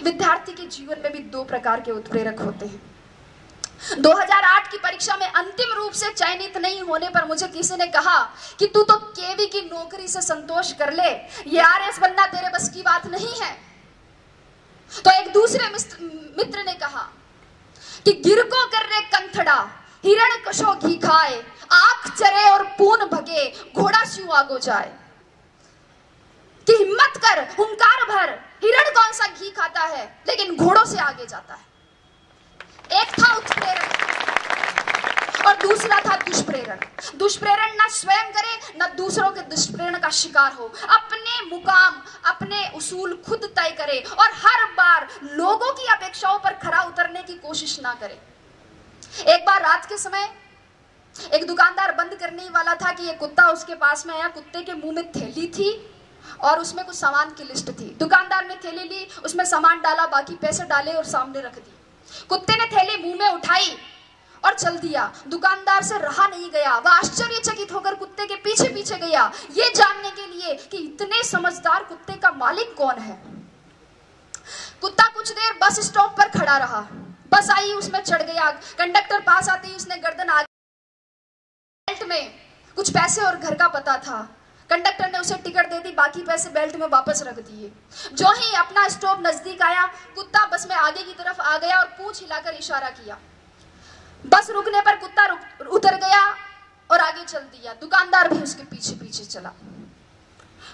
विद्यार्थी के जीवन में भी दो प्रकार के उत्प्रेरक होते हैं। 2008 की परीक्षा में अंतिम रूप से चयनित नहीं होने पर मुझे किसी ने कहा कि तू तो केवी की नौकरी से संतोष कर ले, ये आरएस बनना तेरे बस की बात नहीं है। तो एक दूसरे मित्र ने कहा कि गिरको कर रे कंथड़ा, हिरण कशो घी खाए, आंख चरे और पून भगे, घोड़ा स्यू आगो जाए। कि हिम्मत कर, हुंकार भर, हिरण कौन सा घी खाता है लेकिन घोड़ों से आगे जाता है। एक था उत्प्रेरक और दूसरा था दुष्प्रेरण। दुष्प्रेरण ना स्वयं करे ना दूसरों के दुष्प्रेरण का शिकार हो, अपने मुकाम अपने उसूल खुद तय करे और हर बार लोगों की अपेक्षाओं पर खरा उतरने की कोशिश ना करे। एक बार रात के समय एक दुकानदार बंद करने ही वाला था कि एक कुत्ता उसके पास में आया। कुत्ते के मुंह में थैली थी और उसमें कुछ सामान की लिस्ट थी। दुकानदार ने थैली ली, उसमें सामान डाला, बाकी पैसे डाले और सामने रख दी। कुत्ते ने थैली मुंह में उठाई और चल दिया। दुकानदार से रहा नहीं गया, वह आश्चर्यचकित होकर कुत्ते के पीछे पीछे गया, ये जानने के लिए कि इतने समझदार कुत्ते का मालिक कौन है। कुत्ता कुछ देर बस स्टॉप पर खड़ा रहा। बस आई, उसमें चढ़ गया। कंडक्टर पास आते ही उसने गर्दन आगे, बेल्ट में कुछ पैसे और घर का पता था। कंडक्टर ने उसे टिकट दे दी, बाकी पैसे बेल्ट में वापस रख दिए। जो ही अपना स्टॉप नजदीक आया, कुत्ता बस में आगे की तरफ आ गया और पूंछ हिलाकर इशारा किया। बस रुकने पर कुत्ता उतर गया और आगे चल दिया। दुकानदार भी उसके पीछे पीछे चला।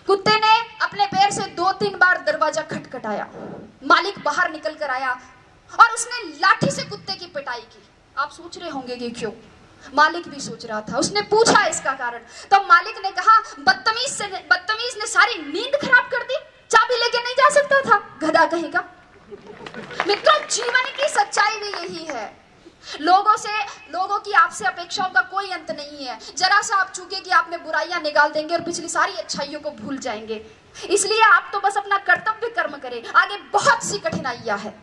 कुत्ते ने अपने पैर से 2-3 बार दरवाजा खटखटाया। मालिक बाहर निकल कर आया और उसने लाठी से कुत्ते की पिटाई की। आप सोच रहे होंगे कि क्यों? मालिक भी सोच रहा था। उसने पूछा इसका कारण, तो मालिक ने कहा बदतमीज ने सारी नींद खराब कर दी, चाबी लेके नहीं जा सकता था, गधा कहेगा। मित्रों, जीवन की सच्चाई भी यही है। लोगों की आपसे अपेक्षाओं का कोई अंत नहीं है। जरा सा आप चूके कि आप में बुराइयां निकाल देंगे और पिछली सारी अच्छाइयों को भूल जाएंगे। इसलिए आप तो बस अपना कर्तव्य कर्म करें, आगे बहुत सी कठिनाइयां हैं।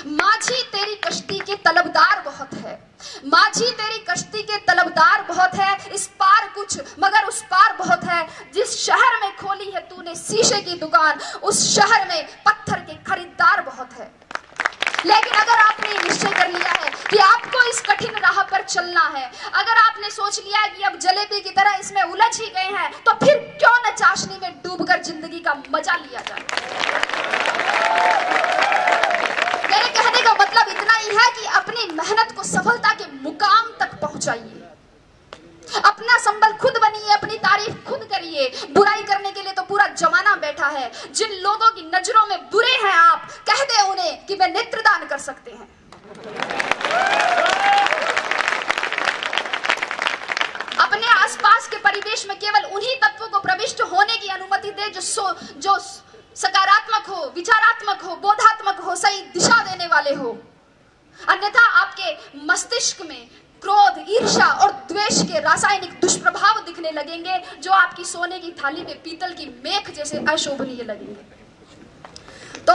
माझी तेरी कश्ती के तलबदार बहुत है, माझी तेरी कश्ती के तलबदार बहुत है, इस पार कुछ मगर उस पार बहुत है। जिस शहर में खोली है तूने शीशे की दुकान, उस शहर में पत्थर के खरीदार बहुत है। लेकिन अगर आपने निश्चय कर लिया है कि आपको इस कठिन राह पर चलना है, अगर आपने सोच लिया है कि अब जलेबी की तरह इसमें उलझ ही गए हैं, तो फिर क्यों न चाशनी में डूबकर जिंदगी का मजा लिया जाए। मेरे कहने का मतलब इतना ही है कि अपनी मेहनत को सफलता के मुकाम तक पहुंचाइए। अपना संबल खुद बनिए, अपनी तारीफ खुद करिए। बुराई करने के लिए तो पूरा जमाना बैठा है। जिन लोगों की नजरों में बुरे हैं आप, कह दे उन्हें कि वे नेत्रदान कर सकते हैं। अपने आसपास के परिवेश में केवल उन्हीं तत्वों को प्रविष्ट होने की अनुमति दे जो सकारात्मक हो, विचारात्मक हो, बोधात्मक हो, सही दिशा देने वाले हो। अन्यथा आपके मस्तिष्क में क्रोध, ईर्ष्या और द्वेष के रासायनिक दुष्प्रभाव दिखने लगेंगे, जो आपकी सोने की थाली में पीतल की मेख जैसे अशोभनीय लगेंगे। तो